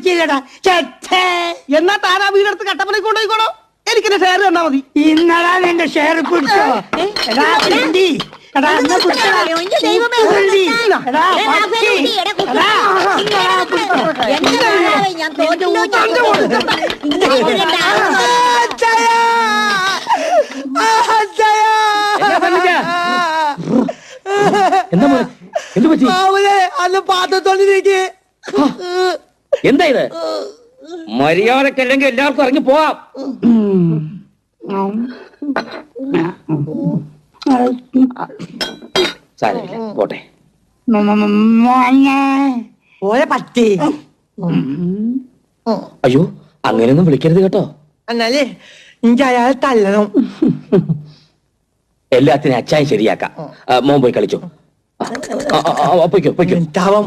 കുടിക്കില്ലടാ. എന്നാ താനാ വീടെടുത്ത് കട്ടപ്പനയിൽ കൊണ്ടുപോയിക്കോളോ. എനിക്കെന്റെ ഷെയർ തന്നാ മതി. ഇന്നടാ നിന്റെ ഷെയർ പിടിച്ചോ. എടാ പിണ്ടി, എടാ എന്നെ പിടിച്ചടാ. പിണ്ടി, എടാ പട്ടി, എടാ എന്താ മോനെ? എന്ത് പറ്റി? അന്ന് പാത്രത്തോണ്ടിരിക്കെ. എന്താ ഇത്? മര്യാദക്കല്ലെങ്കിൽ എല്ലാവർക്കും ഇറങ്ങി പോവാം. സാരമില്ല, പോട്ടെ. ഓരെ പറ്റി. അയ്യോ, അങ്ങനെയൊന്നും വിളിക്കരുത് കേട്ടോ. എന്നാലേ എനിക്ക് അയാളെ തല്ലണം. എല്ലാത്തിനും അച്ചായം ശരിയാക്കാം. മോൻ പോയി കളിച്ചോ. പൊയ്ക്കോ പൊയ്ക്കോ. ഉണ്ടാവും.